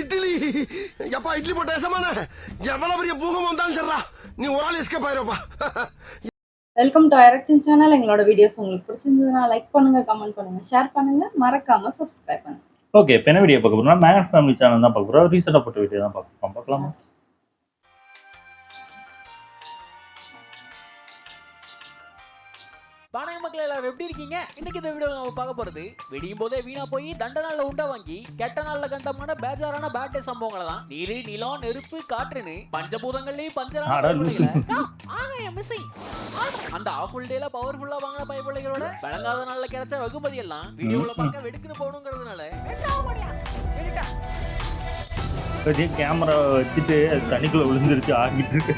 இட்லி எப்பா இட்லி போட்ட ஏசமான எவ்வளவு பெரிய பூகம் வந்தாலும் சரிடா நீ ஒரு ஆள் எஸ்கேப் ஆயிருப்பா. வெல்கம் டு ஐரக்ஷன் சேனல். எங்களோட வீடியோஸ் உங்களுக்கு பிடிச்சிருந்ததுன்னா லைக் பண்ணுங்க, கமெண்ட் பண்ணுங்க, ஷேர் பண்ணுங்க, மறக்காம சப்ஸ்கிரைப் பண்ணுங்க. ஓகே, இப்போ என்ன வீடியோ பார்க்க போறோம்னா மேகன் ஃபேமிலி சேனல் தான் பார்க்க போறோம். ரீசெண்டாக போட்ட வீடியோ தான் பார்க்கலாம். வணக்க மக்கள், எல்லாரும் எப்படி இருக்கீங்க? இன்னைக்கு இந்த வீடியோல நம்ம பார்க்க போறது வெடியும் போதே வீணா போய் தண்ட நாள்ல உண்டா வாங்கி கெட்ட நாள்ல கண்டமான பேஜாரான பேட்டே சம்பவங்களை தான். நீரு, நிலம், நெருப்பு, காற்றுன்னு பஞ்சபூதங்கள்லயும் பஞ்சரான அந்த ஆஃபுல் டேல பவர்ஃபுல்லா வாங்கின பைபிள்களோட வழங்காத நாள்ல கிடைச்ச வகுமதி எல்லாம் வீடியோல பார்க்க வெடுக்குன்னு போகணுங்கிறதுனால கேமரா வச்சுட்டு தண்ணிக்குள்ள விழுந்துருச்சு, ஆகிட்டு இருக்கு.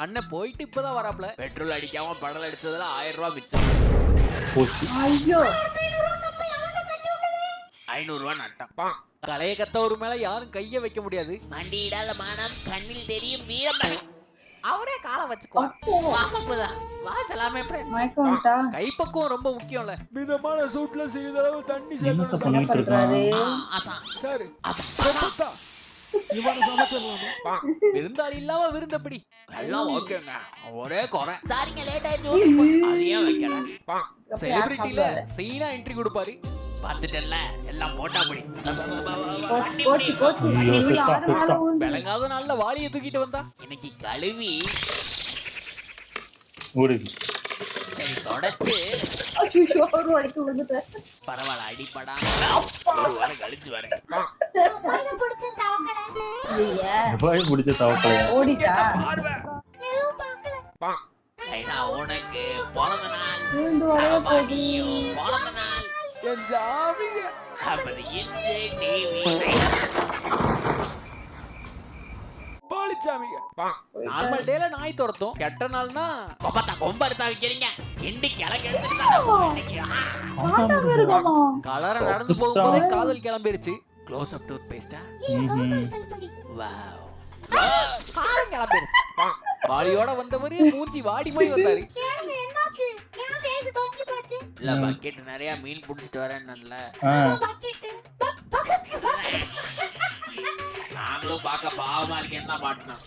அண்ணன் போயிட்டு இப்பதான் வராப்ல. பெட்ரோல் அடிக்காம படல் அடிச்சதுல 1000 ரூபாய் மிச்சம். 500 ரூபாய் நட்டம். கலைய கத்தவரு மேல யாரும் கைய வைக்க முடியாது. மண்டியிடாத மானம், கண்ணில் தெரியும் வீரம். அவரே காலை வச்சுக்குவார். கைப்பக்குவம் ரொம்ப முக்கியம்ல. மிதமான சூட்ல சிறிதளவு தண்ணி விருந்தாளி இல்லாம விருந்தப்படி எல்லாம் ஓகேங்க. ஒரே குறை சாரிங்க லேட் ஆயிடுச்சு. செலிபிரிட்டில சீனா என்ட்ரி கொடுப்பாரு. பார்த்துட்டல எல்லாம் போட்டாபடி. விளங்காத நாள்ல வாளியை தூக்கிட்டு வந்தா இன்னைக்கு கழுவி சரி தொடச்சு பரவாயில்ல அடிப்படா. ஒரு வாரம் கழிச்சு வரேன். பிடிச்ச தவக்கலையா உனக்கு பிறந்த நாள் பிறந்த நாள் என் ஜாமிய நார்மல் டேல நாய் துரத்தும். கெட்ட நாள்னா கொம்ப எடுத்தா வைக்கிறீங்க. கிண்டி கலர நடந்து போகும்போதே காதல் கிளம்பிருச்சு. க்ளோஸ் அப் டூத் பேஸ்டா காரம் கிளம்பிருச்சு. வாளியோட வந்தவரு மூஞ்சி வாடி போய் வந்தாரு. இல்ல பக்கெட் நிறைய மீன் புடிச்சிட்டு வரேன். நாங்களும் பார்க்க பாவமா இருக்கேன்னு தான் மாட்டோம்.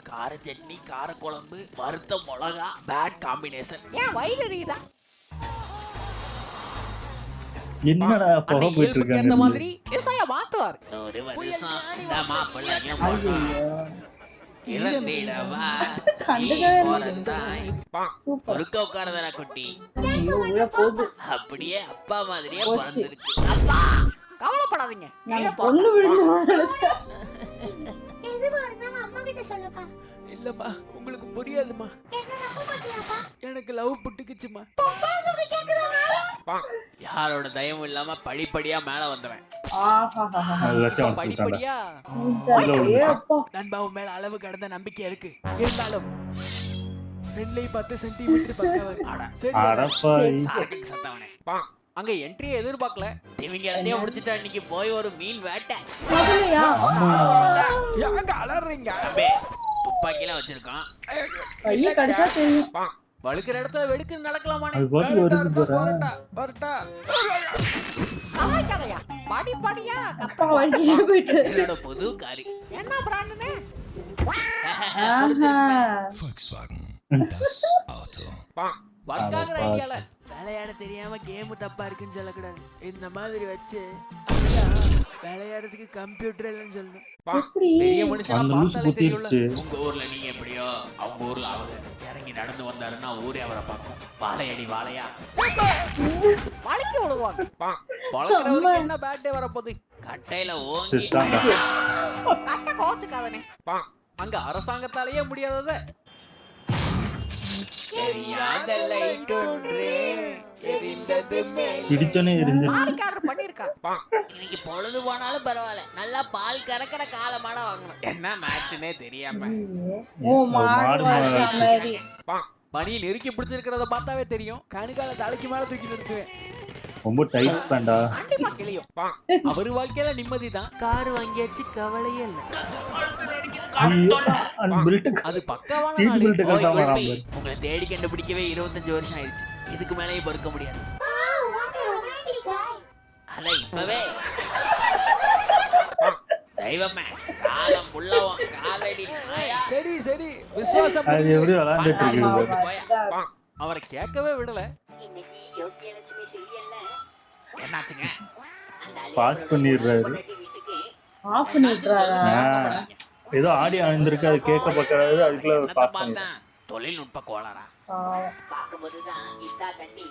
கார சட்னி, கார குழம்பு, வறுத்த மிளகா, பேட் காம்பினேஷன். ஏன் வயிறு எரியுதா? என்னடா போக போயிட்டு இருக்காங்க. அந்த மாதிரி ஏசாயா மாத்துவார். ஒரு வருஷம் இந்த மாப்பிள்ளைங்க இறந்திடவா ஒருக்க உட்காரதா குட்டி. அப்படியே அப்பா மாதிரியே பிறந்திருக்கு. அப்பா கவலைப்படாதீங்க. இல்லம்மா உங்களுக்கு புரியாதுமா. எனக்கு லவ் புட்டுக்குச்சுமா. யாரோட தயவும் இல்லாம படிப்படியா மேல வந்தவன். படிப்படியா நண்பாவும் மேல அளவு கடந்த நம்பிக்கை இருக்கு. இருந்தாலும் 2-10 சென்டிமீட்டர் சத்தவனே அங்க என்ட்ரி எதிர்பார்க்கல. இவங்க எல்லாத்தையும் முடிச்சுட்டு அன்னைக்கு போய் ஒரு மீன் வேட்டை. அலறீங்க துப்பாக்கிலாம் வச்சிருக்கான். வழுக்கிற இடத்துல வெடுக்கு நடக்கலாமா? புது காரி என்ன பிராண்டுன்னு வர்க்காகிற ஐடியால விளையாட தெரியாம கேம் தப்பா இருக்குன்னு சொல்லக்கூடாது. இந்த மாதிரி வச்சு விளையாடுறதுக்கு கம்ப்யூட்டர் இல்லைன்னு சொல்லணும். பெரிய மனுஷனா பார்த்தாலே தெரியும்ல. உங்க ஊர்ல நீங்க எப்படியோ அவங்க ஊர்ல அவங்க இறங்கி நடந்து வந்தாருன்னா ஊரே அவரை பார்க்கும். வாழையடி வாழையா வாழைக்கு விழுவாங்க. வளர்க்குறவருக்கு என்ன பேட்டே வரப்போகுது? கட்டையில ஓங்கி கட்ட கோச்சுக்காதனே. அங்க அரசாங்கத்தாலேயே முடியாதத இன்னைக்கு பொழுது போனாலும் பரவாயில்ல, நல்லா பால் கறக்கிற காலமாட வாங்கணும். என்ன மேட்ச்னே தெரியாம பனியில் நெருக்கி பிடிச்சிருக்கிறத பார்த்தாவே தெரியும். கணுகால தலைக்கு மேல தூக்கி நிறுத்துவேன். ரொம்ப டைட் பண்ணடா. அவரு வாழ்க்கையில நிம்மதிதான். கார் வாங்கியாச்சு, கவலையே இல்ல. அது பக்காவான நாள். உங்களை தேடி கண்டுபிடிக்கவே 25 வருஷம் ஆயிடுச்சு. இதுக்கு மேலேயே பொறுக்க முடியாது. அத இப்பவே தெய்வமே காலம் புள்ளவும் காலடி நாயா. சரி சரி விசுவாசம் அது எப்படி விளையாண்டுட்டு பாட்டாளி இருக்குது போட்டு போயா. அவரை கேட்கவே விடல. இன்னைக்கு யோகிய லட்சுமி சீரியல்ல என்னாச்சுங்க? பாஸ் பண்ணிடுறாரு. வீட்டுக்கு ஆஃப் பண்ணி விட்டுறாரா? ஏதோ ஆடியோ வந்திருக்கு, அது கேட்க பார்க்கறாரு, அதுக்குள்ள என்னத்த பாஸ் பண்ணி. பார்த்தேன்? தொழில்நுட்ப கோளாறா பாவம். பார்க்கும்போதுதான் இந்தா தண்ணி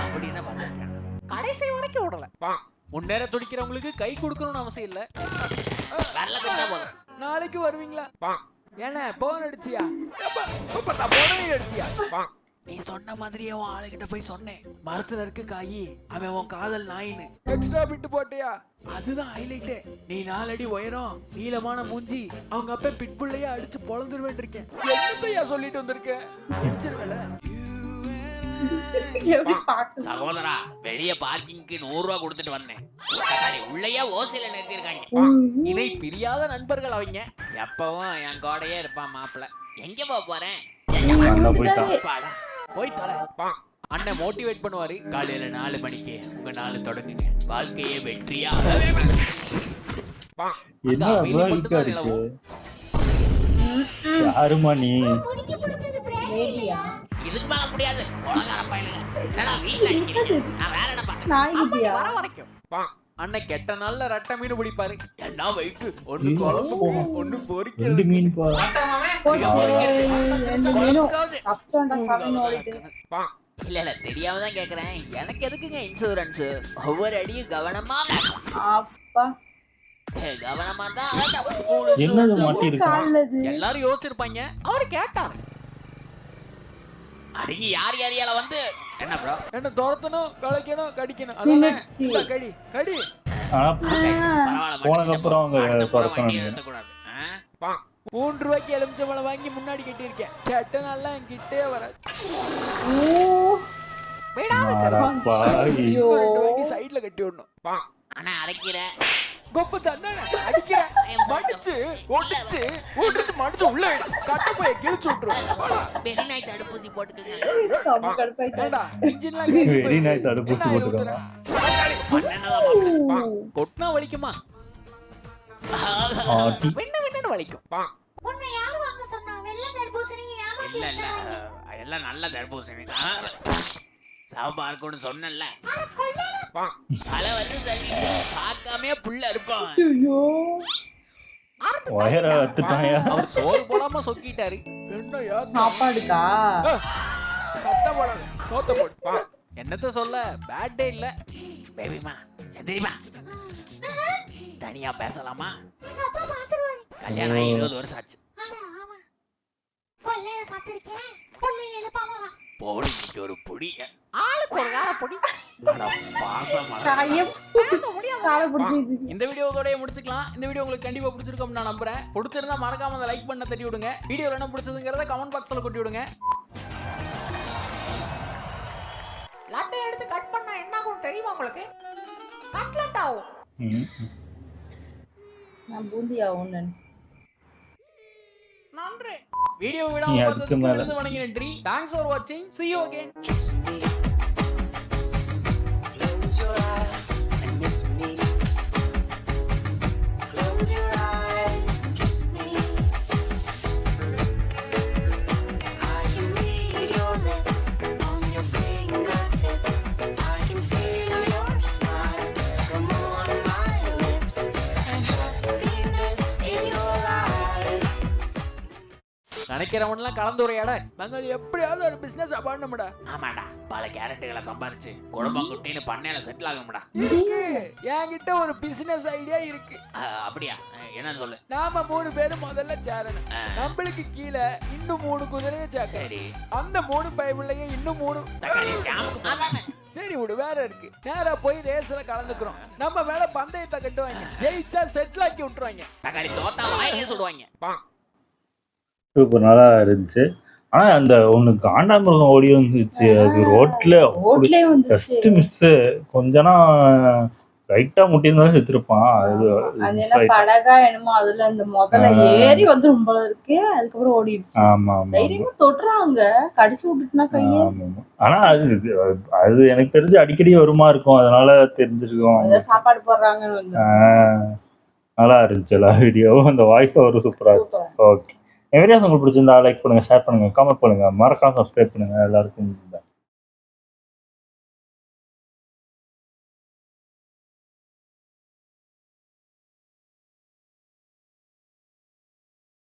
அப்படின்னு பார்த்துருக்கேன். கடைசி வரைக்கும் விடல. முன்னேற துடிக்கிறவங்களுக்கு கை கொடுக்கணும்னு அவசியம் இல்ல. வரல கொடுத்தா போதும். நாளைக்கு வருவீங்களா? என்ன போன் அடிச்சியா? போனவே அடிச்சியா? நீ சொன்ன மாதிரியே உன் ஆளுகிட்ட போய் சொன்னேன். மரத்துல இருக்கு காயி, அவன் உன் காதல் நாயின்னு. எக்ஸ்ட்ரா பிட்டு போட்டியா? அதுதான் ஹைலைட்டு. நீ 4 அடி உயரம், நீளமான மூஞ்சி, அவங்க அப்பா பிட்புள்ளையே அடிச்சு பொழந்துருவேன் இருக்கேன். என்னத்தையா சொல்லிட்டு வந்திருக்கேன்? அடிச்சிருவேல. எப்படி பாக்கு? சகோதரா, வெளிய பார்க்கிங்க்கு 100 ரூபா கொடுத்துட்டு வந்தேன். உள்ளேயே ஓசில நிறுத்திருக்காங்க. இணை பிரியாத நண்பர்கள் அவங்க. எப்பவும் என் கூடயே இருப்பான் மாப்பிள்ள. எங்க போறேன்? நல்லா போயிட்டான். பாடா போய் தொலை. அண்ணன் மோட்டிவேட் பண்ணுவாரு. காலையில 4 மணிக்கு உங்க நாள் தொடங்குங்க, வாழ்க்கையே வெற்றியா. என்ன அவ்வளோ வீக்கா இருக்கு? யாருமா நீ? பேபியா? இதுக்கு மேல முடியாது. உலகார பையனுங்க. என்னடா வீட்ல அடிக்கிறீங்க? நான் வேற இடம் பார்த்தேன். நாய்க்குட்டியா? வர வரைக்கும் அண்ணன் கெட்ட நாள்ல ரெட்டை மீன் பிடிப்பாரு. என்ன வெயிட்டு? ஒண்ணு குழம்பு, ஒண்ணு 2 பொரிக்கிறது. மீன் பா. ரெண்டு மீனும் கஷ்டம்டா கடன் ஓடிட்டு. இல்ல இல்ல தெரியாம தான் கேக்குறேன். எனக்கு எதுக்குங்க இன்சூரன்ஸ்? ஒவ்வொரு அடியும் கவனமா அப்பா கவனமா தான் என்னது மாட்டி இருக்கு? கால்லது. எல்லாரும் யோசிச்சிருப்பாங்க. அவரு கேட்டாரு, அடங்கி யார் யாரியால வந்து என்ன ப்ரோ? என்ன துரத்தணும், கலைக்கணும், கடிக்கணும். அதானே? நினைச்சு. இந்தா கடி கடி. ஆனா பரவாயில்ல, போனதுக்கப்புறம் அவங்க அடுத்த முறை துரத்தணும். வண்டியை நிறுத்தக்கூடாது. 3 ரூபாய்க்கு எலுமிச்சம்பழம் வாங்கி முன்னாடி கட்டியிருக்கேன். கெட்ட நாள்ல என்கிட்டே வராது. பாவி. ஐயோ. 2 ரூபாய்க்கு சைட்ல கட்டி விடணும். ஆனா அரைக்கிற கொப்பு தண்ணே அடிக்கிறேன். மடிச்சு ஒடிச்சு ஒடிச்சு மடிச்சு உள்ள கட்ட போய் கிழிச்சு விட்டுருவேன். பெரிய நாய் தடுப்பூசி போட்டுக்கங்க. செம்ம கடுப்பாயிட்டாரு. ஏண்டா இன்ஜின்லாம் கேரி வெடி நாய் தடுப்பூசி போட்டுக்கோங்க. கொட்டினா வலிக்குமா? ஆட்டி. விண்ணு வலிக்கும். உன்னை யார் வாங்க சொன்னா? வெள்ளை தர்பூசணி ஏமாத்தி இல்ல இல்ல எல்லாம் நல்ல தடுப்பூசி தான். சாப்பா இருக்கும்னு சொன்னேன்ல. பல வந்து சரி பார்க்காமே புள்ள இருப்பான். ஐயோ. ஒயரை வத்துட்டாயா? அவர் சோறு போடாம சொக்கிட்டாரு. என்னையா சாப்பாடுக்கா? சத்த போடாது, சோத்த போடு. என்னத்த சொல்ல, பேட் டே இல்ல. பேபிமா எந்திரிமா. தனியா பேசலாமா? எங்க அப்பா பாத்துருவாரு. கல்யாணம் ஆகி 20 வருஷம் ஆச்சு. ஆமா ஆமா கொள்ளையில காத்திருக்கேன். கொள்ளையில எழுப்பாம வா. போடிக்கு ஒரு புடி. ஆளுக்கு ஒரு கால பொடி. அட பாசம் காயம். காலை பிடிச்சிருக்கு. இந்த வீடியோ இதோடய முடிச்சுக்கலாம். இந்த வீடியோ உங்களுக்கு கண்டிப்பா பிடிச்சிருக்கும்னு நான் நம்புறேன். பிடிச்சிருந்தா மறக்காம அந்த லைக் பண்ண தட்டி விடுங்க. வீடியோல என்ன பிடிச்சதுங்கிறத கமெண்ட் பாக்ஸ்ல கொட்டி விடுங்க. லட்டை எடுத்து கட் பண்ணா என்ன ஆகும் தெரியுமா உங்களுக்கு? கட்லெட் ஆகும். நான் பூந்தியாவும் நினைச்சேன். நன்றி. வீடியோ நீ விடாம அதுக்கு பார்த்ததுக்கு மேல. விருது வணங்கி நன்றி. தேங்க்ஸ் ஃபார் வாட்சிங். See you again. Close your eyes and miss me. Close your eyes and kiss me. I can read your lips on your fingertips. I can feel your smile come on my lips and happiness in your eyes. நினைக்கிறவன்லாம் கலந்துரையாட நாங்கள் எப்படியாவது ஒரு business பண்ணணும்டா. ஆமாடா, பல கேரட்டுகளை சம்பாரிச்சு குடும்பம் குட்டின்னு பண்ணையில settle ஆகணும்டா. இருக்கு, என்கிட்ட ஒரு பிசினஸ் ஐடியா இருக்கு. அப்படியா? என்னன்னு சொல்லு. நாம 3 பேரும் முதல்ல சேரணும். நம்மளுக்கு கீழே இன்னும் 3 குதிரையை சேர்க்க. சரி, அந்த 3 பைபிளையும் இன்னும் 3 தக்காளி ஸ்கேமுக்கு போதானே? சரி விடு, வேற இருக்கு. நேரா போய் ரேஸ்ல கலந்துக்கிறோம். நம்ம மேல பந்தயத்தை கட்டுவாங்க. ஜெயிச்சா செட்டில் ஆக்கி விட்டுருவாங்க. தக்காளி தோத்தா வாயிலே சுடுவாங்க. சூப்பர், நல்லா இருந்துச்சு. ஆனா அந்த ஒண்ணு காண்டாமிருகம் ஓடி வந்துச்சு. அது ரோட்ல ரோட்லயே வந்துச்சு. Just miss. கொஞ்ச லைட்டா முட்டியிருந்தாலும் செத்துருப்பான். அது அது என்ன படகா என்னமோ அதுல இந்த முதல்ல ஏறி வந்து ரொம்ப இருக்கு, அதுக்கப்புறம் ஓடிடுச்சு. ஆமா ஆமா தைரியமா தொடுறாங்க, கடிச்சு விட்டுட்டுனா கையை. ஆமா. ஆனா அது எனக்கு தெரிஞ்சு அடிக்கடி வருமா இருக்கும், அதனால தெரிஞ்சிருக்கும். ஏதோ சாப்பாடு போடுறாங்கன்னு வந்து. நல்லா இருந்துச்சு எல்லா வீடியோவும். அந்த வாய்ஸ் ஓவர் சூப்பரா இருந்துச்சு. ஓகே, வீடியோஸ் உங்களுக்கு பிடிச்சிருந்தா லைக் பண்ணுங்க, ஷேர் பண்ணுங்க, கமெண்ட் பண்ணுங்க, மறக்காம சப்ஸ்கிரைப் பண்ணுங்க. எல்லாருக்கும்